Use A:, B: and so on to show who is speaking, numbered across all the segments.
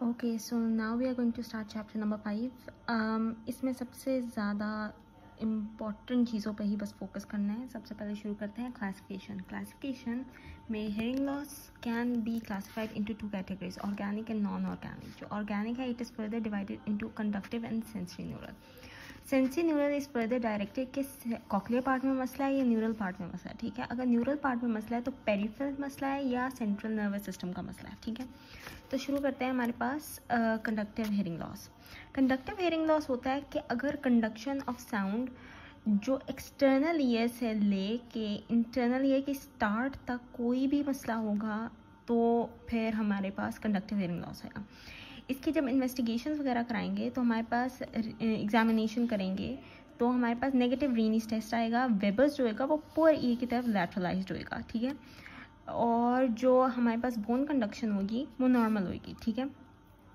A: Okay, so now we are going to start chapter number 5। इसमें सबसे ज़्यादा important चीज़ों पे ही बस फोकस करना है। सबसे पहले शुरू करते हैं क्लासिफिकेशन में hearing loss can be classified into 2 categories, organic and non organic. जो ऑर्गेनिक है it is further divided into conductive and sensory neural. Sensory neural is further directed कि कॉक्लियर पार्ट में मसला है या न्यूरल पार्ट में मसला है। ठीक है, अगर न्यूरल पार्ट में मसला है तो पेरिफेरल मसला है या सेंट्रल नर्वस सिस्टम का मसला है। ठीक है, तो शुरू करते हैं हमारे पास conductive hearing loss. Conductive hearing loss होता है कि अगर कंडक्शन ऑफ साउंड जो एक्सटर्नल ईयर से ले के इंटरनल ईयर के स्टार्ट तक कोई भी मसला होगा तो फिर हमारे पास कंडक्टिव हेयरिंग लॉस है। इसकी जब इन्वेस्टिगेशन वगैरह कराएंगे तो हमारे पास एग्जामिनेशन करेंगे तो हमारे पास नेगेटिव रीनीस टेस्ट आएगा। वेबर्स जो होगा वो पुअर ईयर की तरफ लैटरलाइज्ड होएगा। ठीक है, और जो हमारे पास बोन कंडक्शन होगी वो नॉर्मल होगी। ठीक है,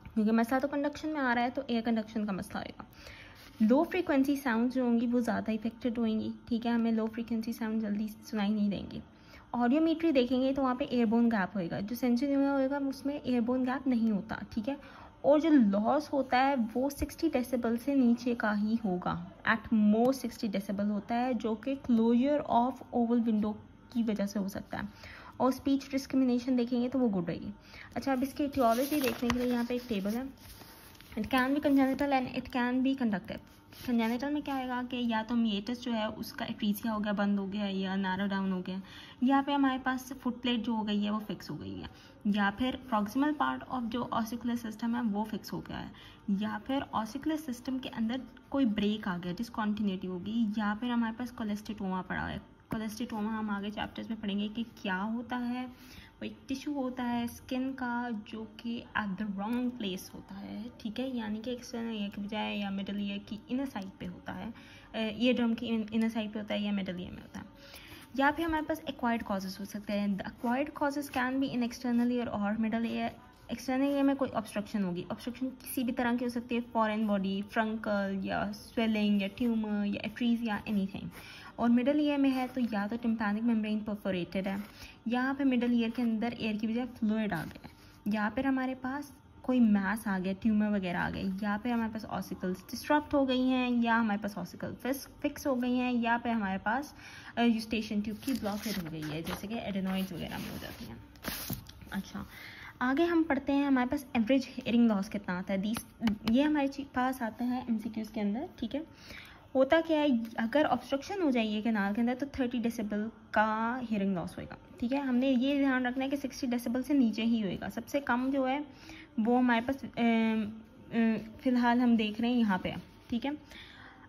A: क्योंकि मसला तो कंडक्शन में आ रहा है तो एयर कंडक्शन का मसला होगा। लो फ्रीक्वेंसी साउंड जो होंगी वो ज़्यादा इफेक्टेड होंगी। ठीक है, हमें लो फ्रीक्वेंसी साउंड जल्दी सुनाई नहीं देंगी। ऑडियोमीट्री देखेंगे तो वहाँ पे एयरबोन गैप होएगा। जो सेंसरी न्यूरल होएगा उसमें एयरबोन गैप नहीं होता। ठीक है, और जो लॉस होता है वो 60 डेसिबल से नीचे का ही होगा। एट मोस्ट 60 डेसिबल होता है, जो कि क्लोजर ऑफ ओवल विंडो की वजह से हो सकता है। और स्पीच डिस्क्रिमिनेशन देखेंगे तो वो गुड रहेगी। अच्छा, अब इसकी इटियोलॉजी देखने के लिए यहाँ पे एक टेबल है। It can be congenital and it can be conductive. Congenital में क्या आएगा कि या तो मिएटस जो है उसका एट्रीसिया हो गया, बंद हो गया, या नैरो डाउन हो गया, या पे हमारे पास फुट प्लेट जो हो गई है वो फिक्स हो गई है, या फिर प्रॉक्सिमल पार्ट ऑफ जो ऑसिकुलर सिस्टम है वो फिक्स हो गया है, या फिर ऑसिकुलर सिस्टम के अंदर कोई ब्रेक आ गया, डिसकॉन्टिन्यूटी होगी, या फिर हमारे पास कोलेस्टिटोमा पड़ा है। कोलेस्टिटोमा हम आगे चैप्टर्स में पढ़ेंगे कि क्या होता है। वो एक टिश्यू होता है स्किन का जो कि एट द रॉन्ग प्लेस होता है। ठीक है, यानी कि एक्सटर्नल ईयर के बजाय या मिडल ईयर की इनर साइड पे होता है, ईयर ड्रम की इनर साइड पे होता है या मिडल ईयर में होता है। या फिर हमारे पास एक्वायर्ड कॉजेज हो सकते हैं। The acquired causes can be in external ear और मिडल ईयर। एक्सटर्नल ईयर में कोई ऑब्स्ट्रक्शन होगी। ऑब्स्ट्रक्शन किसी भी तरह की हो सकती है, फॉरेन बॉडी, फ्रंकल या स्वेलिंग या ट्यूमर या एट्रीजिया एनीथिंग। और मिडल ईयर में है तो या तो टिम्पैनिक मेम्ब्रेन परफोरेटेड है, या फिर मिडल ईयर के अंदर एयर की बजाय फ्लूइड आ गया है, या फिर हमारे पास कोई मैस आ गया, ट्यूमर वगैरह आ गई, या फिर हमारे पास ऑसिकल्स डिस्ट्रप्ट हो गई हैं, या हमारे पास ऑसिकल फिक्स हो गई हैं, या फिर हमारे पास यूस्टेशन ट्यूब की ब्लॉकेज हो गई है, जैसे कि एडेनॉइड्स वगैरह में हो जाती हैं। अच्छा, आगे हम पढ़ते हैं हमारे पास एवरेज हेयरिंग लॉस कितना आता है। ये हमारे पास आता है MCQs के अंदर। ठीक है, होता क्या है, अगर ऑब्स्ट्रक्शन हो जाइए कैनाल के अंदर तो 30 डेसिबल का हेयरिंग लॉस होएगा। ठीक है, हमने ये ध्यान रखना है कि 60 डेसिबल से नीचे ही होएगा। सबसे कम जो है वो हमारे पास फ़िलहाल हम देख रहे हैं यहाँ पे। ठीक है,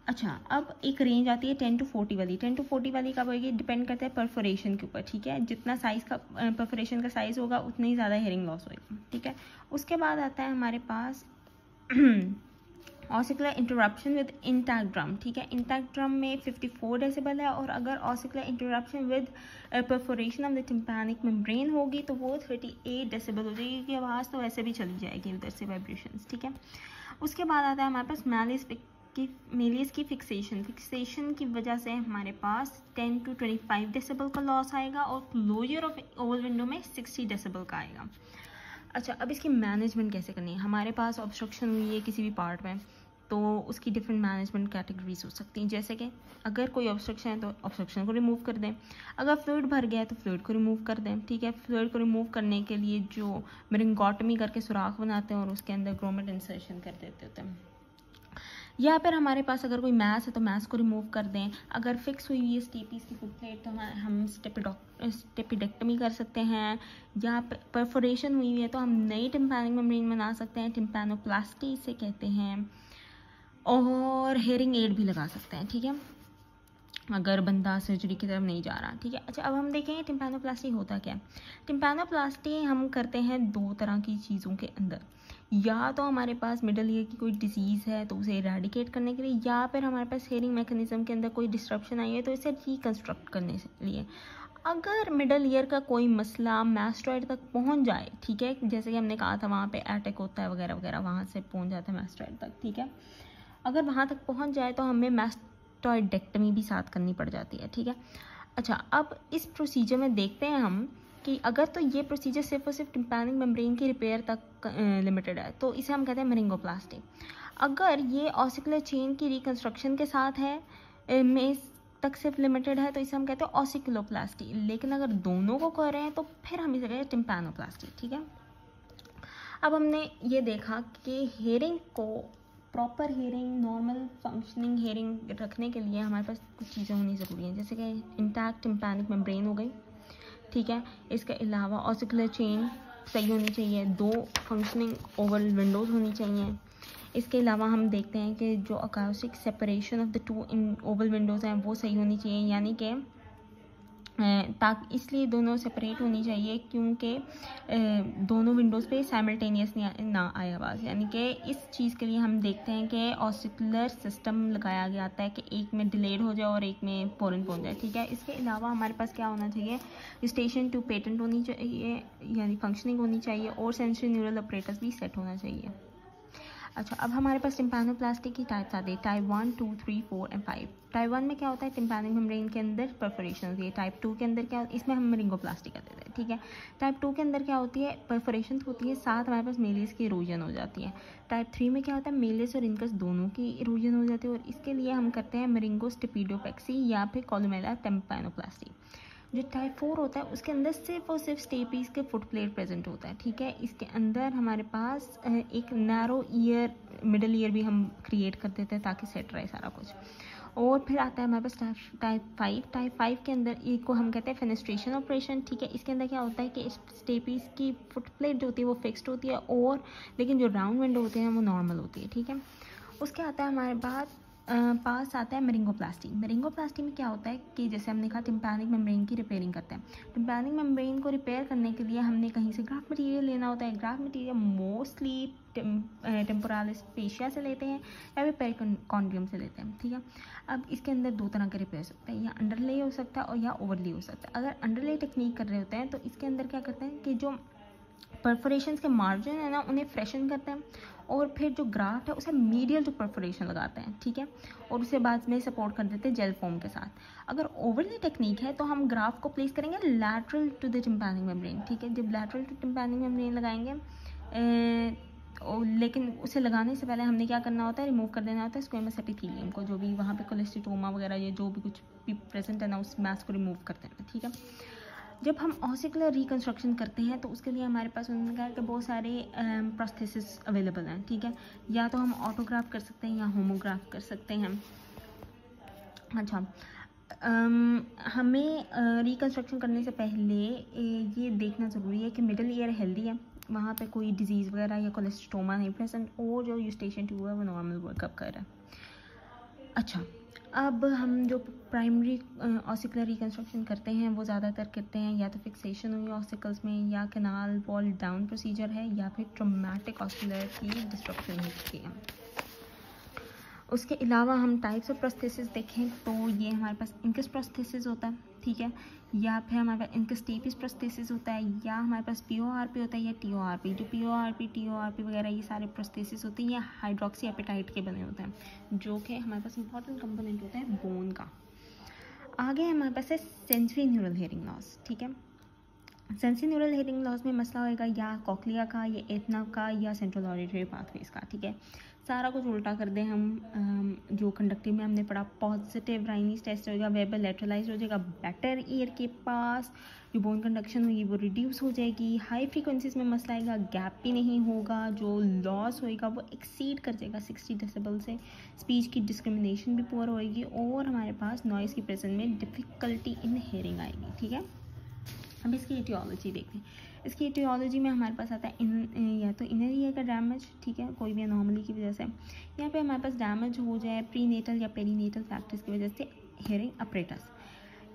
A: अच्छा, अब एक रेंज आती है 10 to 40 वाली। 10 to 40 वाली कब होगी, डिपेंड करता है परफोरेशन के ऊपर। ठीक है, जितना साइज़ का परफोरेशन का साइज़ होगा उतना ही ज़्यादा हेयरिंग लॉस होएगा। ठीक है, उसके बाद आता है हमारे पास ossicular interruption with intact drum. ठीक है, इंटैक्ट ड्रम में 54 डेसिबल है, और अगर ossicular interruption with perforation of the tympanic membrane होगी तो वो 38 डेसिबल हो जाएगी, क्योंकि आवाज़ तो वैसे भी चली जाएगी उधर से वाइब्रेशंस। ठीक है, उसके बाद आता है हमारे पास मेलिस की फिक्सेशन की वजह से हमारे पास 10 to 25 डेसिबल का लॉस आएगा, और क्लोजर ऑफ ओवल विंडो में 60 डेसिबल का आएगा। अच्छा, अब इसकी मैनेजमेंट कैसे करनी है। हमारे पास ऑब्स्ट्रक्शन हुई है किसी भी पार्ट में तो उसकी डिफरेंट मैनेजमेंट कैटेगरीज हो सकती हैं, जैसे कि अगर कोई ऑब्स्ट्रक्शन है तो ऑब्स्ट्रक्शन को रिमूव कर दें। अगर फ्लूइड भर गया है तो फ्लूइड को रिमूव कर दें। ठीक है, फ्लूइड को रिमूव करने के लिए जो मेरिंगोटमी करके सुराख बनाते हैं और उसके अंदर ग्रोमेट इंसर्शन कर देते होते हैं। या फिर हमारे पास अगर कोई मैस है तो मैस को रिमूव कर दें। अगर फिक्स हुई है स्टीपीस की फुट प्लेट तो हम स्टेपिडेक्टमी कर सकते हैं। या परफोरेशन हुई है तो हम नई टिम्पैनिक मेम्ब्रेन बना सकते हैं, टिम्पैनोप्लास्टी इसे कहते हैं, और हेयरिंग एड भी लगा सकते हैं। ठीक है, अगर बंदा सर्जरी की तरफ नहीं जा रहा। ठीक है, अच्छा, अब हम देखेंगे टिम्पैनोप्लास्टी होता क्या है। टिम्पैनोप्लास्टी हम करते हैं 2 तरह की चीज़ों के अंदर, या तो हमारे पास मिडल ईयर की कोई डिजीज़ है तो उसे इरेडिकेट करने के लिए, या फिर हमारे पास हेयरिंग मैकेनिज्म के अंदर कोई डिस्ट्रप्शन आई है तो इसे रिकन्स्ट्रक्ट करने के लिए। अगर मिडल ईयर का कोई मसला मैस्टॉइड तक पहुंच जाए, ठीक है, जैसे कि हमने कहा था वहाँ पे अटैक होता है वगैरह वगैरह, वहाँ से पहुंच जाता है मैस्टॉइड तक। ठीक है, अगर वहाँ तक पहुँच जाए तो हमें मैस्टॉइडेक्टमी भी साथ करनी पड़ जाती है। ठीक है, अच्छा, अब इस प्रोसीजर में देखते हैं हम कि अगर तो ये प्रोसीजर सिर्फ और सिर्फ टिम्पैनिक मेम्ब्रेन की रिपेयर तक लिमिटेड है तो इसे हम कहते हैं मेरिंगोप्लास्टी। अगर ये ऑसिकुलर चेन की रिकन्स्ट्रक्शन के साथ है में तक सिर्फ लिमिटेड है तो इसे हम कहते हैं ऑसिकुलोप्लास्टी। लेकिन अगर दोनों को कर रहे हैं तो फिर हम इसे कहते हैं टिम्पैनोप्लास्टी। ठीक है, अब हमने ये देखा कि हेयरिंग को proper hearing, normal functioning hearing रखने के लिए हमारे पास कुछ चीज़ें होनी ज़रूरी हैं, जैसे कि इंटैक्ट टिम्पैनिक मेम्ब्रेन हो गई। ठीक है, इसके अलावा ऑसिकुलर चेन सही होनी चाहिए, 2 फंक्शनिंग ओवल विंडोज़ होनी चाहिए। इसके अलावा हम देखते हैं कि जो acoustic separation of the 2 in Oval Windows हैं वो सही होनी चाहिए, यानी कि ताकि इसलिए दोनों सेपरेट होनी चाहिए क्योंकि दोनों विंडोज़ पे साइमल्टेनियस ना आए आवाज़। यानी कि इस चीज़ के लिए हम देखते हैं कि ऑसिकुलर सिस्टम लगाया गया आता है कि एक में डिलेड हो जाए और एक में पोरन पहुंच जाए। ठीक है, इसके अलावा हमारे पास क्या होना चाहिए, स्टेशन टू पेटेंट होनी चाहिए, यानी फंक्शनिंग होनी चाहिए, और सेंसरी न्यूरल ऑपरेटर्स भी सेट होना चाहिए। अच्छा, अब हमारे पास टिम्पैनोप्लास्टी की टाइप्स आती है, टाइप 1, 2, 3, 4 एंड 5। टाइप 1 में क्या होता है, टिम्पैनिक मेम्ब्रेन के अंदर परफोरेशन होती है। टाइप 2 के अंदर क्या, इसमें हम मेरिंगोप्लास्टी कर देते हैं। ठीक है, टाइप 2 के अंदर क्या होती है, परफोरेशन होती है, साथ हमारे पास मेलियस की इरोजन हो जाती है। टाइप 3 में क्या होता है, मेलियस और इनकस दोनों की इरोजन हो जाती है, और इसके लिए हम करते हैं मेरिंगोस्टेपिडोपेक्सी या फिर कोलुमेला टिम्पैनोप्लास्टी। जो टाइप 4 होता है उसके अंदर सिर्फ और सिर्फ स्टेपीज के फुट प्लेट प्रेजेंट होता है। ठीक है, इसके अंदर हमारे पास एक नैरो ईयर, मिडल ईयर भी हम क्रिएट कर देते हैं ताकि सेट रहे सारा कुछ। और फिर आता है हमारे पास टाइप 5। टाइप 5 के अंदर एक को हम कहते हैं फेनेस्ट्रेशन ऑपरेशन। ठीक है, इसके अंदर क्या होता है कि स्टेपीज की फुट प्लेट जो होती है वो फिक्स्ड होती है, और लेकिन जो राउंड विंडो होती है वो नॉर्मल होती है। ठीक है, उसके आता है हमारे पास आता है मेरिंगोप्लास्टी। मेरिंगोप्लास्टी में क्या होता है कि जैसे हमने कहा टिम्पैनिक मेम्ब्रेन की रिपेयरिंग करते हैं। टिम्पैनिक मेम्ब्रेन को रिपेयर करने के लिए हमने कहीं से ग्राफ्ट मटेरियल लेना होता है। ग्राफ्ट मटेरियल मोस्टली टेम्पोरालिस फेशिया से लेते हैं या फिर पेरिकॉन्ड्रियम से लेते हैं। ठीक है, अब इसके अंदर 2 तरह के रिपेयर होते हैं, या अंडरले हो सकता है और या ओवरले हो सकता है। अगर अंडरले टेक्निक कर रहे होते हैं तो इसके अंदर क्या करते हैं कि जो परफोरेशंस के मार्जिन है ना उन्हें फ्रेशन करते हैं, और फिर जो ग्राफ्ट है उसे मीडियल टू परफोरेशन लगाते हैं। ठीक है, और उसे बाद में सपोर्ट कर देते हैं जेल फॉर्म के साथ। अगर ओवरले टेक्निक है तो हम ग्राफ्ट को प्लेस करेंगे lateral to the tympanic membrane. ठीक है, जब लैटरल टू टिम्पैनिक मेम्ब्रेन लगाएंगे लेकिन उसे लगाने से पहले हमने क्या करना होता है, रिमूव कर देना होता है स्क्वेमस एपिथेलियम को, जो भी वहाँ पे कोलेस्टिटोमा वगैरह ये जो भी कुछ भी प्रेजेंट है ना उस मैस को रिमूव कर देना। ठीक है, जब हम ऑसिकुलर रिकन्स्ट्रक्शन करते हैं तो उसके लिए हमारे पास उन्होंने कहा कि बहुत सारे प्रोस्थेसिस अवेलेबल हैं। ठीक है, या तो हम ऑटोग्राफ कर सकते हैं या होमोग्राफ कर सकते हैं। अच्छा, हमें रिकन्स्ट्रक्शन करने से पहले ये देखना ज़रूरी है कि मिडल ईयर हेल्दी है, वहाँ पे कोई डिजीज़ वगैरह या कोलेस्टोमा नहीं प्रेजेंट, और जो यूस्टेशन ट्यूब है वो नॉर्मल वर्कअप कर रहा है। अच्छा, अब हम जो प्राइमरी ऑसिकुलर रिकन्स्ट्रक्शन करते हैं वो ज़्यादातर करते हैं या तो फिक्सेशन हुई ऑसिकल्स में, या कैनाल वॉल डाउन प्रोसीजर है, या फिर ट्रॉमेटिक ऑस्कुलर की डिस्ट्रक्शन होती है। उसके अलावा हम टाइप्स ऑफ प्रोस्थेसिस देखें तो ये हमारे पास इंकस प्रोस्थेसिस होता है। ठीक है, या फिर हमारे पास इंकस टेपिस प्रोस्थेसिस होता है, या हमारे पास PORP होता है या TORP। जो PORP TORP वगैरह ये सारे प्रोस्थेसिस होते हैं, ये हाइड्रोक्सी एपेटाइट के बने होते हैं, जो कि हमारे पास इंपॉर्टेंट कंपोनेंट होता है बोन का। आगे हमारे पास है सेंसरी न्यूरल हेयरिंग लॉस। ठीक है, सेंसरी न्यूरल हेयरिंग लॉस में मसला होएगा या कॉक्लिया का, या एथना का, या सेंट्रल ऑडिटरी पाथवेज का। ठीक है, सारा कुछ उल्टा कर दें हम, जो कंडक्टिव में हमने पढ़ा पॉजिटिव राइनीस टेस्ट होगा, वेबर लेटरलाइज हो जाएगा, बेटर ईयर के पास जो बोन कंडक्शन होगी वो रिड्यूस हो जाएगी। हाई फ्रीक्वेंसीज में मसला आएगा, गैप भी नहीं होगा, जो लॉस होएगा वो एक्सीड कर जाएगा 60 डेसिबल से, स्पीच की डिस्क्रिमिनेशन भी पुअर होएगी, और हमारे पास नॉइज़ की प्रेजेंस में डिफ़िकल्टी इन हेयरिंग आएगी। ठीक है, अब इसकी एटियोलॉजी देखते हैं। इसकी एटियोलॉजी में हमारे पास आता है या तो इनर ईयर का डैमेज, ठीक है, कोई भी अनोमली की वजह से, या फिर हमारे पास डैमेज हो जाए प्रीनेटल या पेरीनेटल फैक्टर्स की वजह से हेयरिंग अपरेटस,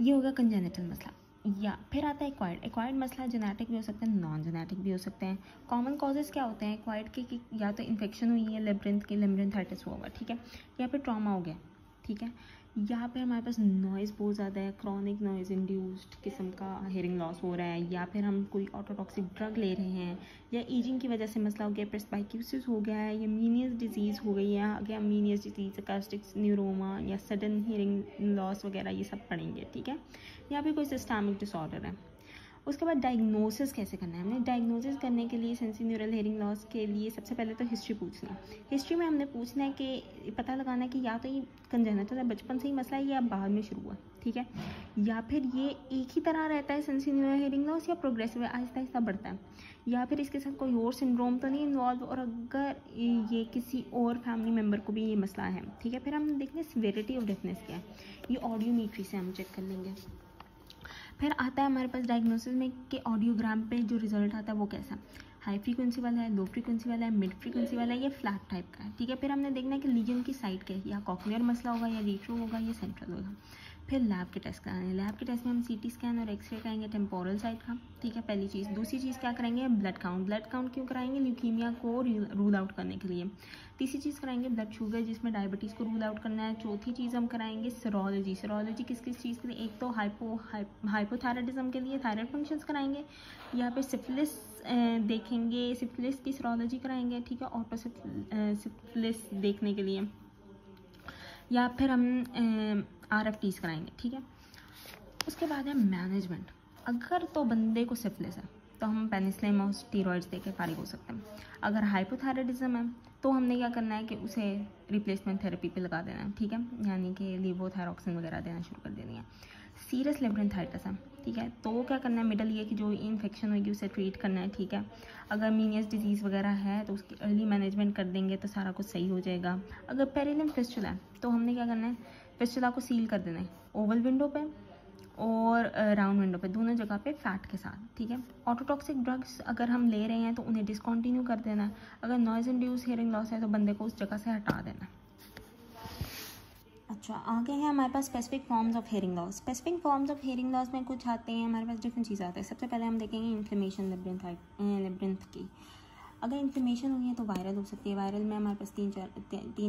A: ये होगा कंजेनिटल मसला। या फिर आता है एक्वायर्ड मसला, जेनेटिक भी हो सकता है, नॉन जेनेटिक भी हो सकते हैं। कॉमन कॉजेज़ क्या होते हैं एक्वायर्ड के कि या तो इन्फेक्शन हुई है लेब्रिंथाइटिस हुआ, ठीक है, या फिर ट्रॉमा हो गया। ठीक है, यहाँ पे हमारे पास नॉइज़ बहुत ज़्यादा है, क्रॉनिक नॉइज़ इंड्यूस्ड किस्म का हेयरिंग लॉस हो रहा है, या फिर हम कोई ऑटोटॉक्सिक ड्रग ले रहे हैं, या एजिंग की वजह से मसला हो गया, प्रेस्बाइक्यूसिस हो गया है, या मीनियस डिजीज़ हो गई है, आगे हम मीनियस डिजीज़, अकास्टिक न्यूरोमा या सडन हेयरिंग लॉस वगैरह ये सब पढ़ेंगे। ठीक है, या फिर कोई सिस्टमिक डिसऑर्डर है। उसके बाद डायग्नोसिस कैसे करना है। हमने डायग्नोसिस करने के लिए सेंसोरियल हियरिंग लॉस के लिए सबसे पहले तो हिस्ट्री पूछनी है। हिस्ट्री में हमने पूछना है कि पता लगाना है कि या तो ये कंजेनिटल है, बचपन से ही मसला है, या बाद में शुरू हुआ, ठीक है, या फिर ये एक ही तरह रहता है सेंसोरियल हियरिंग लॉस, या प्रोग्रेसिव आहिस्ता आहिस्ता बढ़ता है, या फिर इसके साथ कोई और सिंड्रोम तो नहीं इन्वॉल्व, और अगर ये किसी और फैमिली मेम्बर को भी ये मसला है, ठीक है। फिर हम देखेंगे सिवियरिटी ऑफ डेफनेस क्या है, ये ऑडियोमीट्री से हम चेक कर लेंगे। फिर आता है हमारे पास डायग्नोसिस में कि ऑडियोग्राम पे जो रिजल्ट आता है वो कैसा, हाई फ्रीक्वेंसी वाला है, लो फ्रीक्वेंसी वाला है, मिड फ्रीक्वेंसी वाला है, या फ्लैट टाइप का है, ठीक है। फिर हमने देखना है कि लीजन की साइड के, या कॉक्लियर मसला होगा, या रेट्रो होगा, या सेंट्रल होगा। फिर लैब के टेस्ट कराएंगे। लैब के टेस्ट में हम सीटी स्कैन और एक्सरे कराएंगे टेम्पोरल साइड का, ठीक है, पहली चीज़। दूसरी चीज़ क्या कराएंगे, ब्लड काउंट। ब्लड काउंट क्यों कराएंगे, ल्यूकीमिया को रूल आउट करने के लिए। तीसरी चीज़ कराएंगे ब्लड शुगर, जिसमें डायबिटीज़ को रूल आउट करना है। चौथी चीज़ हम कराएंगे सीरोलॉजी। सीरोलॉजी किस किस चीज़ के लिए, एक तो हाइपोथायराइडिज्म के लिए थायराइड फंक्शंस कराएंगे, या फिर सिफिलिस देखेंगे, सिफिलिस की सीरोलॉजी कराएंगे, ठीक है, ऑटो सिफिलिस देखने के लिए, या फिर हम RFTs कराएंगे, ठीक है। उसके बाद है मैनेजमेंट। अगर तो बंदे को सिफिलिस है तो हम पेनिसिलिन और स्टीरॉइड्स देके फारिग हो सकते हैं। अगर हाइपोथायराइडिज्म है तो हमने क्या करना है कि उसे रिप्लेसमेंट थेरेपी पे लगा देना है, ठीक है, यानी कि लेवोथायरॉक्सिन वगैरह देना शुरू कर देनी है। सीरियस लेब्रिंथाइटिस है, ठीक है, तो क्या करना है, मिडल ईयर की जो इन्फेक्शन होगी उसे ट्रीट करना है, ठीक है। अगर मीनियस डिजीज़ वगैरह है तो उसकी अर्ली मैनेजमेंट कर देंगे तो सारा कुछ सही हो जाएगा। अगर पेरिनियम फिस्टुला है तो हमने क्या करना है, फिस्टुला को सील कर देना है ओवल विंडो पे और राउंड विंडो पे, दोनों जगह पे फैट के साथ, ठीक है। ऑटोटॉक्सिक ड्रग्स अगर हम ले रहे हैं तो उन्हें डिसकंटिन्यू कर देना है। अगर नॉइज इंड्यूस हियरिंग लॉस है तो बंदे को उस जगह से हटा देना है। अच्छा, आगे है हमारे पास specific forms of hearing loss. Specific forms of hearing loss में कुछ आते हैं, हमारे पास डिफरेंट चीज़ आते हैं। सबसे पहले हम देखेंगे इन्फ्लेमेशन लेब्रिंथ की। अगर इन्फ्लेमेशन हुई है तो वायरल हो सकती है। वायरल में हमारे पास तीन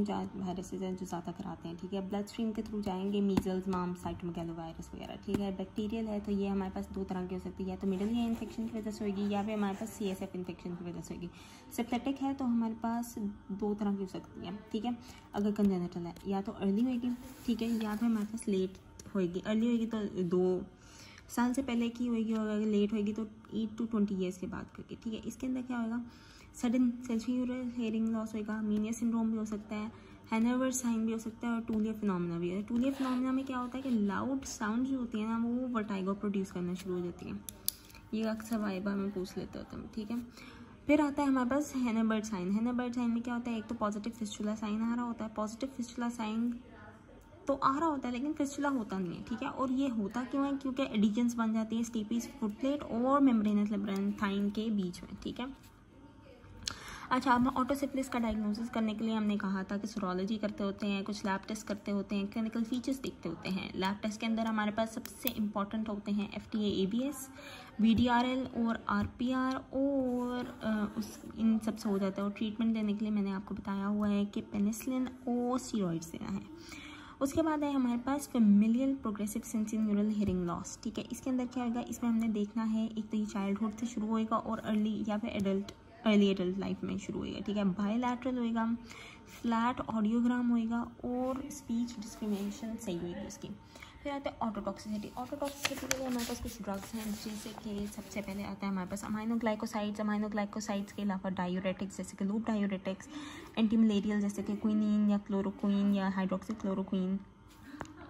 A: चार वायरसेस हैं जो ज़्यादा कराते हैं, ठीक है। ब्लड स्ट्रीम के थ्रू जाएंगे, मीजल्स, माम्स, साइटोमेगालो वायरस वगैरह, ठीक है। बैक्टीरियल है तो ये हमारे पास दो तरह की हो सकती है, या तो मिडल ईयर इन्फेक्शन की वजह से होगी, या फिर हमारे पास CSF इन्फेक्शन की वजह से होगी। सिप्लेटिक है तो हमारे पास दो तरह की हो सकती है, ठीक है। अगर कंजेनिटल है या तो अर्ली होगी, ठीक है, या फिर हमारे पास लेट होगी। अर्ली होगी तो 2 साल से पहले की होगी, और अगर लेट होगी तो 8 to 20 ईयर्स के बाद करके, ठीक है। इसके अंदर क्या होगा, सडन सेंसोरियल हियरिंग लॉस होगा, मीनियस सिंड्रोम भी हो सकता है, हैनोवर साइन भी हो सकता है, और टूलियर फिनोमेना भी है। टूलियर फिनोमेना में क्या होता है कि लाउड साउंड जो होती है ना वो वर्टाइगो प्रोड्यूस करना शुरू हो जाती है। ये अक्सर वाइबा में पूछ लेते होते हैं, ठीक है। फिर आता है हमारे पास हैनोबर्ट साइन। हैनोबर्ट साइन में क्या होता है, एक तो पॉजिटिव फिस्टुला साइन आ रहा होता है। पॉजिटिव फिस्टुला साइन तो आ रहा होता है लेकिन फिस्टुला होता नहीं है, ठीक है। और ये होता क्यों है, क्योंकि एडिशंस बन जाती है स्टीपीज फुटप्लेट और मेम्ब्रेनस लेब्रिंथाइन के बीच में, ठीक है। अच्छा, अब ऑटोसिफिलिस का डायग्नोसिस करने के लिए हमने कहा था कि सीरोलॉजी करते होते हैं, कुछ लैब टेस्ट करते होते हैं, क्लिनिकल फीचर्स देखते होते हैं। लैब टेस्ट के अंदर हमारे पास सबसे इंपॉर्टेंट होते हैं FDA ABS, VDRL और RPR, और इन सब से हो जाता है। और ट्रीटमेंट देने के लिए मैंने आपको बताया हुआ है कि पेनिसिलिन और स्टीरॉइड्स देना है। उसके बाद है हमारे पास familial progressive sensorial hearing loss, ठीक है। इसके अंदर क्या होगा, इसमें हमने देखना है एक तो ये चाइल्डहुड से शुरू होएगा और अर्ली या फिर अर्ली एडल्ट लाइफ में शुरू होएगा, ठीक है। बायलैटरल होएगा, फ्लैट ऑडियोग्राम होएगा, और स्पीच डिस्क्रिमिनेशन सही होएगी उसकी। फिर आता है ऑटोटॉक्सिसिटी। ऑटोटॉक्सिसिटी के लिए हमारे पास कुछ ड्रग्स हैं, जैसे कि सबसे पहले आता है हमारे पास अमाइनोग्लाइकोसाइड्स। अमाइनोग्लाइकोसाइड्स के अलावा डायूरेटिक्स जैसे कि लूप डायूरेटिक्स, एंटीमलेरियल जैसे कि क्विनीन या क्लोरोक्वीन या हाइड्रोक्सी क्लोरोक्वीन।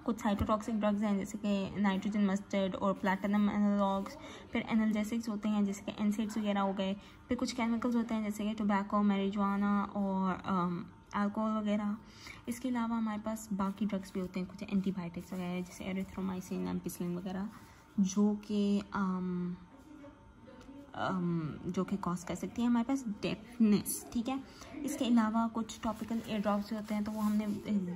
A: कुछ साइटोटॉक्सिक ड्रग्स हैं जैसे कि नाइट्रोजन मस्टर्ड और प्लैटिनम एनालॉग्स। फिर एनाल्जेसिक्स होते हैं जैसे कि एनसेड्स वगैरह हो गए। फिर कुछ केमिकल्स होते हैं जैसे कि टोबैको, मैरिजुआना और अल्कोहल वगैरह। इसके अलावा हमारे पास बाकी ड्रग्स भी होते हैं, कुछ एंटीबायोटिक्स वगैरह जैसे एरिथ्रोमाइसिन, एम्पिसिलिन वगैरह, जो कि कॉज कर सकती है हमारे पास डेफनेस, ठीक है। इसके अलावा कुछ टॉपिकल एयर ड्रॉप्स होते हैं तो वो हमने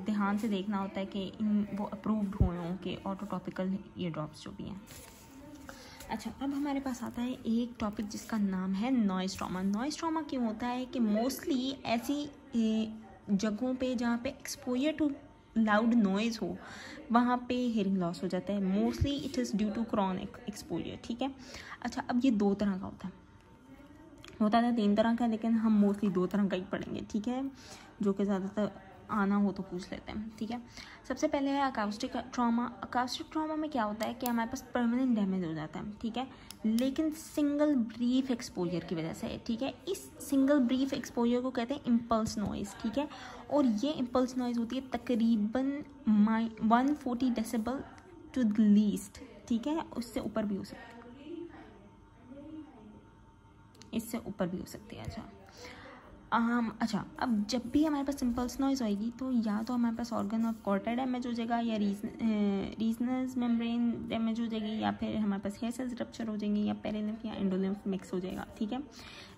A: ध्यान से देखना होता है कि वो अप्रूव्ड हुए हों कि ऑटोटॉपिकल एयर ड्रॉप्स जो भी हैं। अच्छा, अब हमारे पास आता है एक टॉपिक जिसका नाम है नॉइज़ ट्रॉमा। नॉइज़ ट्रॉमा क्यों होता है कि मोस्टली ऐसी जगहों पे जहाँ पे एक्सपोजर टू लाउड नॉइज़ हो वहाँ पे हियरिंग लॉस हो जाता है। Mostly it is due to chronic exposure, ठीक है। अच्छा, अब ये 2 तरह का होता था 3 तरह का, लेकिन हम मोस्टली 2 तरह का ही पढ़ेंगे, ठीक है, जो कि ज़्यादातर आना हो तो पूछ लेते हैं, ठीक है। सबसे पहले है अकाउस्टिक ट्रॉमा। अकाउस्टिक ट्रॉमा में क्या होता है कि हमारे पास परमानेंट डैमेज हो जाता है, ठीक है, लेकिन सिंगल ब्रीफ एक्सपोजर की वजह से, ठीक है। इस सिंगल ब्रीफ एक्सपोजर को कहते हैं इम्पल्स नॉइज़, ठीक है। और ये इम्पल्स नॉइज़ होती है तकरीबन 140 डेसिबल टू द लीस्ट, ठीक है। उससे ऊपर भी हो सकती है, इससे ऊपर भी हो सकती है। अच्छा, अब जब भी हमारे पास इम्पल्स नॉइज़ होएगी तो या तो हमारे पास ऑर्गन ऑफ कॉर्टा डैमेज हो जाएगा, या रीजनस मेम्ब्रेन डैमेज हो जाएगी, या फिर हमारे पास हेयर सेल्स रप्चर हो जाएंगे, या पेरिलिम्फ या एंडोलिम्फ मिक्स हो जाएगा, ठीक है।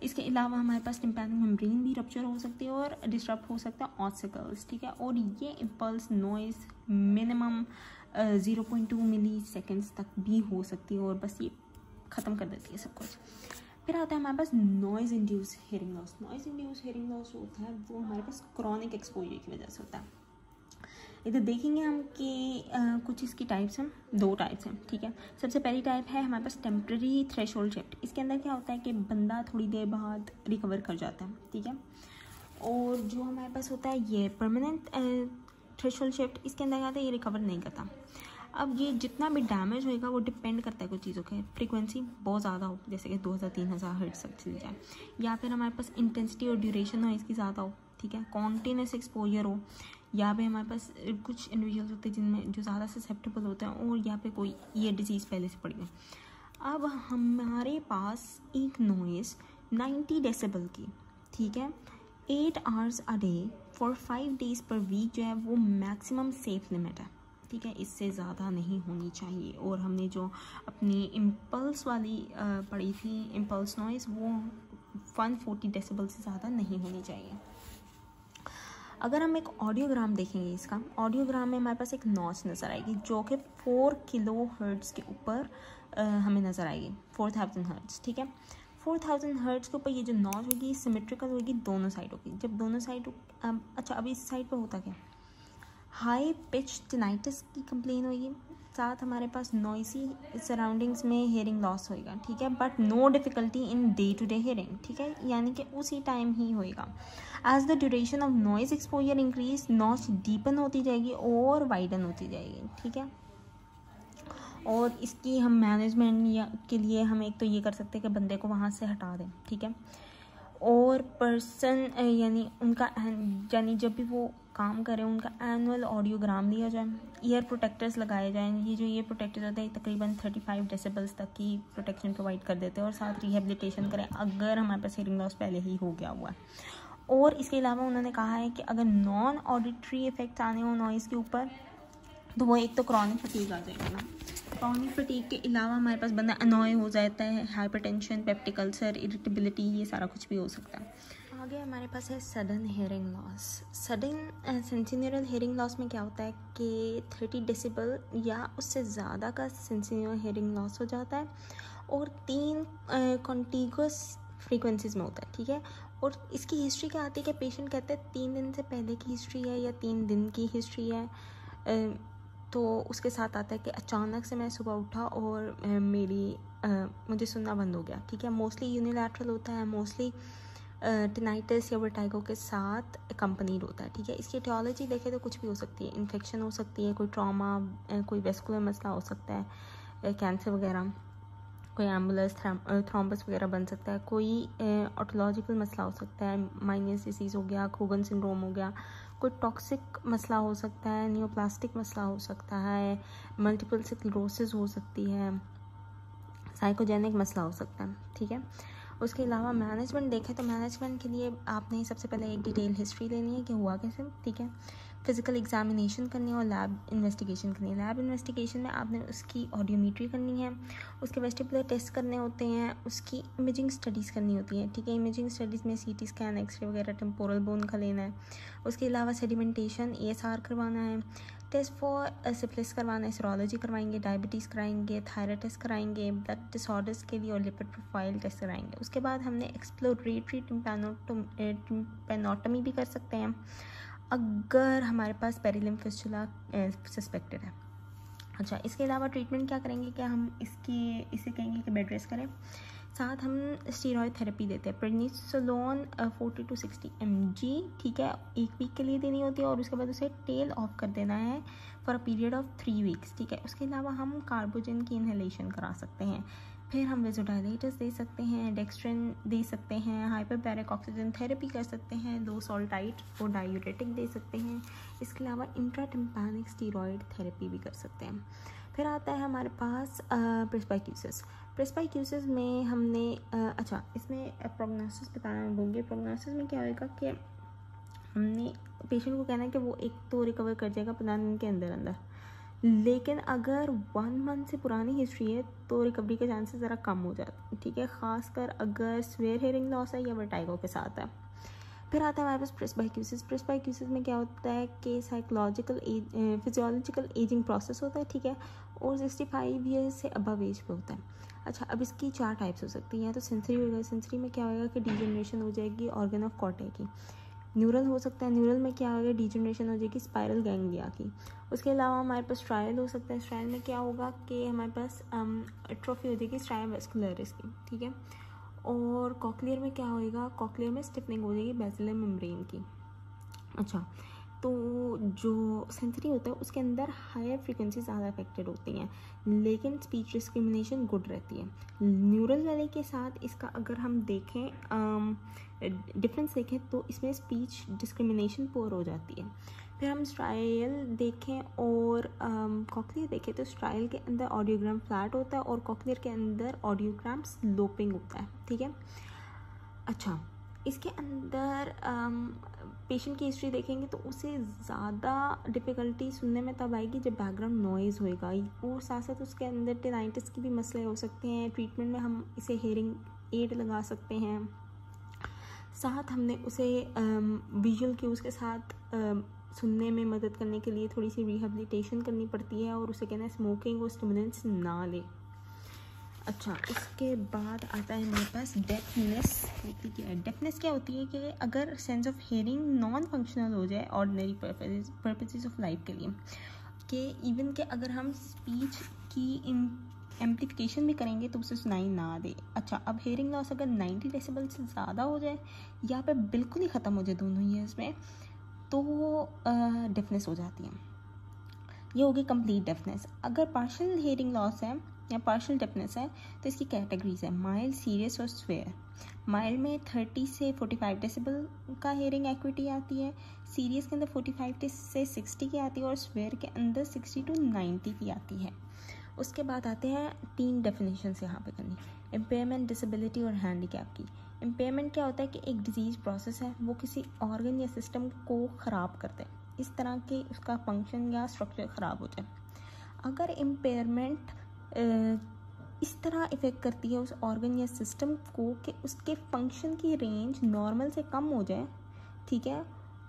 A: इसके अलावा हमारे पास टिम्पैनिक मेम्ब्रेन भी रप्चर हो सकती है और डिस्टर्ब हो सकता है ऑसिकल्स, ठीक है। और ये इम्पल्स नॉइज़ मिनिमम 0.2 मिली सेकेंड्स तक भी हो सकती है और बस ये ख़त्म कर देती है सब कुछ। फिर आता है हमारे पास noise induce hearing loss. Noise induce hearing loss होता है वो हमारे पास क्रॉनिक एक्सपोजर की वजह से होता है। इधर देखेंगे हम कि कुछ इसकी टाइप्स हैं, 2 टाइप्स हैं, ठीक है। सबसे पहली टाइप है हमारे पास टेम्प्रेरी थ्रेशोल्ड शिफ्ट। इसके अंदर क्या होता है कि बंदा थोड़ी देर बाद रिकवर कर जाता है, ठीक है। और जो हमारे पास होता है ये परमानेंट थ्रेशोल्ड शिफ्ट, इसके अंदर क्या होता है ये रिकवर नहीं करता। अब ये जितना भी डैमेज होएगा वो डिपेंड करता है कुछ चीज़ों के, फ्रीक्वेंसी बहुत ज़्यादा हो, जैसे कि 2000-3000 हर्ट्ज तक चल जाए, या फिर हमारे पास इंटेंसिटी और ड्यूरेशन हो इसकी ज़्यादा हो, ठीक है, कॉन्टीन्यूस एक्सपोजर हो, या फिर हमारे पास कुछ इंडिविजुअल्स होते हैं जिनमें जो ज़्यादा ससेप्टेबल होते हैं, और यहाँ पे कोई ये डिजीज़ पहले से पड़ी है। अब हमारे पास एक नॉइज़ 90 डेसिबल की, ठीक है, 8 hours a day for 5 days per week जो है वो मैक्सिमम सेफ लिमिट है, ठीक है। इससे ज़्यादा नहीं होनी चाहिए। और हमने जो अपनी इम्पल्स वाली पढ़ी थी इम्पल्स नॉइज़, वो 140 डेसिबल से ज़्यादा नहीं होनी चाहिए। अगर हम एक ऑडियोग्राम देखेंगे, इसका ऑडियोग्राम में हमारे पास एक नॉच नज़र आएगी जो कि 4 किलो हर्ट्ज़ के ऊपर हमें नज़र आएगी, 4000 हर्ट्ज़, ठीक है। 4000 हर्ट्ज़ के ऊपर ये जो नॉच होगी सिमेट्रिकल होगी, दोनों साइड होगी। जब दोनों साइड अच्छा, अब इस साइड पर होता क्या, हाई पिच टिनाइटिस की कंप्लेन होगी, साथ हमारे पास नॉइसी सराउंडिंग्स में हेयरिंग लॉस होएगा, ठीक है, but no difficulty in day to day hearing, ठीक है, यानी कि उसी टाइम ही होएगा। As the duration of noise exposure increase, notch deepen होती जाएगी और वाइडन होती जाएगी, ठीक है। और इसकी हम मैनेजमेंट या के लिए हम एक तो ये कर सकते हैं कि बंदे को वहाँ से हटा दें, ठीक है। और पर्सन यानी उनका यानी जब भी वो काम करें उनका एनुअल ऑडियोग्राम लिया जाए, ईयर प्रोटेक्टर्स लगाए जाएँ। ये जो ईयर प्रोटेक्टर्स होते हैं तकरीबन 35 डेसिबल्स तक की प्रोटेक्शन प्रोवाइड कर देते हैं, और साथ रिहेबिलिटेशन करें अगर हमारे पास हेयरिंग लॉस पहले ही हो गया हुआ है। और इसके अलावा उन्होंने कहा है कि अगर नॉन ऑडिटरी इफेक्ट्स आने हो नॉइज़ के ऊपर तो वो एक तो क्रॉनिक फटीग आ जाएगा ना। क्रॉनिक फटीग के अलावा हमारे पास बंदा अनॉय हो जाता है, हाइपरटेंशन, पेप्टिक अल्सर, इरिटेबिलिटी, ये सारा कुछ भी हो सकता है। आगे हमारे पास है sudden hearing loss. Sudden sensorineural hearing loss में क्या होता है कि 30 डेसिबल या उससे ज़्यादा का सेंसिन्यूरल हेयरिंग लॉस हो जाता है, और 3 कॉन्टिगुअस फ्रीक्वेंसीज में होता है, ठीक है। और इसकी हिस्ट्री क्या आती है कि पेशेंट कहते हैं 3 दिन से पहले की हिस्ट्री है या 3 दिन की हिस्ट्री है। तो उसके साथ आता है कि अचानक से मैं सुबह उठा और मुझे सुनना बंद हो गया, ठीक है। मोस्टली यूनिलैटरल होता है, मोस्टली टिनाइटिस या वर्टाइगो के साथ अकम्पनीड होता है, ठीक है। इसकी एटियोलॉजी देखें तो कुछ भी हो सकती है, इन्फेक्शन हो सकती है, कोई ट्रॉमा, कोई वेस्कुलर मसला हो सकता है, कैंसर वगैरह, कोई एम्बुलस थ्रोम्बस वगैरह बन सकता है, कोई ऑटोलॉजिकल मसला हो सकता है, माइनस डिसीज़ हो गया, खोगन सिंड्रोम हो गया, कोई टॉक्सिक मसला हो सकता है, नियोप्लास्टिक मसला हो सकता है, मल्टीपल स्क्लेरोसिस हो सकती है, साइकोजेनिक मसला हो सकता है, ठीक है। उसके अलावा मैनेजमेंट देखें तो मैनेजमेंट के लिए आपने सबसे पहले एक डिटेल हिस्ट्री लेनी है कि हुआ कैसे, ठीक है। फिजिकल एग्जामिनेशन करनी है और लैब इन्वेस्टिगेशन करनी है। लैब इन्वेस्टिगेशन में आपने उसकी ऑडियोमेट्री करनी है, उसके वेस्टिबुलर टेस्ट करने होते हैं, उसकी इमेजिंग स्टडीज़ करनी होती है, ठीक है। इमेजिंग स्टडीज़ में सीटी स्कैन, एक्सरे वगैरह, टेम्पोरल बोन का लेना है। उसके अलावा सेडिमेंटेशन, ESR करवाना है, टेस्ट फॉर सिफिलिस करवाना है, सीरोलॉजी करवाएंगे, डायबिटीज़ कराएंगे, थायराइड टेस्ट कराएंगे, ब्लड डिसऑर्डर्स के लिए और लिपिड प्रोफाइल टेस्ट कराएंगे। उसके बाद हमने एक्सप्लोरेटरी टिम्पैनोटमी भी कर सकते हैं अगर हमारे पास पेरिलिम्फ फिस्टुला सस्पेक्टेड है। अच्छा, इसके अलावा ट्रीटमेंट क्या करेंगे, क्या हम इसे कहेंगे कि बेड रेस्ट करें। साथ हम स्टीरॉयड थेरेपी देते हैं, प्रेडनिसोलोन 40 to 60 mg, ठीक है, 1 वीक के लिए देनी होती है और उसके बाद उसे टेल ऑफ कर देना है for a period of 3 weeks, ठीक है। उसके अलावा हम कार्बोजन की इनहेलेशन करा सकते हैं। फिर हम वेजोडाइलेटर्स दे सकते हैं, डेक्स्ट्रिन दे सकते हैं, हाइपरबैरिक ऑक्सीजन थेरेपी कर सकते हैं, लो सॉल्टाइट और डायूरेटिक दे सकते हैं। इसके अलावा इंट्राटिम्पैनिक स्टीरॉयड थेरेपी भी कर सकते हैं। फिर आता है हमारे पास प्रेस्बाइक्यूसिस। प्रेस्बाइक्यूसिस में हमने अच्छा, इसमें प्रोग्नोसिस बताना भूल। प्रोग्नोसिस में क्या होगा कि हमने पेशेंट को कहना है कि वो एक तो रिकवर कर जाएगा 15 दिन के अंदर अंदर, लेकिन अगर 1 मंथ से पुरानी हिस्ट्री है तो रिकवरी के चांसेस ज़रा कम हो जाते हैं, ठीक है, ख़ासकर अगर स्वेयर हेयरिंग लॉस है या वर्टाइगो के साथ है। फिर आता है हमारे पास प्रेस्बाइक्यूसिस। प्रेस्बाइक्यूसिस में क्या होता है कि साइकोलॉजिकल फिजियोलॉजिकल एजिंग प्रोसेस होता है, ठीक है, और 65 ईयर्स से अबव एज पे होता है। अच्छा, अब इसकी 4 टाइप्स हो सकती हैं। या तो सेंसरी होगा, सेंसरी में क्या होगा कि डिजेनरेशन हो जाएगी ऑर्गन ऑफ कॉर्टे की। न्यूरल हो सकता है, न्यूरल में क्या होगा, डिजेनरेशन हो जाएगी स्पाइरल गैंग्लिया की। उसके अलावा हमारे पास ट्रायल हो सकता है। ट्रायल में क्या होगा कि हमारे पास एट्रोफी हो जाएगी स्ट्राइम वेस्कुलरिस की, ठीक है। और कॉकलियर में क्या होएगा, कॉकलियर में स्टिफनिंग हो जाएगी बेसिलर मेम्ब्रेन की। अच्छा, तो जो सेंसरी होता है उसके अंदर हायर फ्रीक्वेंसी ज़्यादा अफेक्टेड होती हैं, लेकिन स्पीच डिस्क्रिमिनेशन गुड रहती है। न्यूरल वाले के साथ इसका अगर हम देखें डिफरेंस देखें तो इसमें स्पीच डिस्क्रिमिनेशन पुअर हो जाती है। फिर हम स्ट्राइल देखें और कॉकलियर देखें तो स्ट्राइल के अंदर ऑडियोग्राम फ्लैट होता है और कॉकलियर के अंदर ऑडियोग्राम स्लोपिंग होता है, ठीक है। अच्छा, इसके अंदर पेशेंट की हिस्ट्री देखेंगे तो उसे ज़्यादा डिफ़िकल्टी सुनने में तब आएगी जब बैकग्राउंड नॉइज़ होएगा, और साथ साथ उसके अंदर टिनाइटिस की भी मसले हो सकते हैं। ट्रीटमेंट में हम इसे हेयरिंग एड लगा सकते हैं। साथ हमने उसे विजुअल क्यूज़ के साथ सुनने में मदद करने के लिए थोड़ी सी रिहेबिलिटेशन करनी पड़ती है, और उसे कहना है स्मोकिंग और स्टिमुलेंट्स ना ले। अच्छा, इसके बाद आता है हमारे पास डेफनेस होती क्या है। डेफनेस क्या होती है कि अगर sense of hearing non functional हो जाए ऑर्डिनरी पर्पसेस ऑफ लाइफ के लिए, कि इवन के अगर हम स्पीच की एम्प्लीफिकेशन भी करेंगे तो उसे सुनाई ना दे। अच्छा, अब हेयरिंग लॉस अगर 90 डेसिबल से ज़्यादा हो जाए या फिर बिल्कुल ही ख़त्म हो जाए दोनों ईयर्स में, तो डेफनेस हो जाती है। ये होगी कंप्लीट डेफनेस। अगर पार्शियल हेयरिंग लॉस है या पार्शियल डेफनेस है तो इसकी कैटेगरीज है माइल्ड, सीरियस और स्वेयर। माइल्ड में 30 से 45 डेसिबल का हेयरिंग एक्विटी आती है, सीरियस के अंदर 45 से 60 की आती है और स्वेयर के अंदर 60 to 90 की आती है। उसके बाद आते हैं 3 डेफिनेशंस यहाँ पे करनी, इम्पेयरमेंट, डिसेबिलिटी और हैंडीकैप की। इम्पेयरमेंट क्या होता है कि एक डिजीज़ प्रोसेस है, वो किसी ऑर्गन या सिस्टम को ख़राब कर दे, इस तरह के उसका फंक्शन या स्ट्रक्चर ख़राब हो जाए। अगर इम्पेयरमेंट इस तरह इफ़ेक्ट करती है उस ऑर्गन या सिस्टम को कि उसके फंक्शन की रेंज नॉर्मल से कम हो जाए, ठीक है,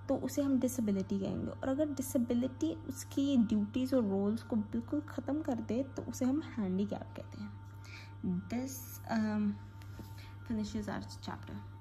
A: तो उसे हम डिसेबिलिटी कहेंगे। और अगर डिसेबिलिटी उसकी ड्यूटीज़ और रोल्स को बिल्कुल ख़त्म कर दे तो उसे हम हैंडीकैप कहते हैं। This finishes our chapter.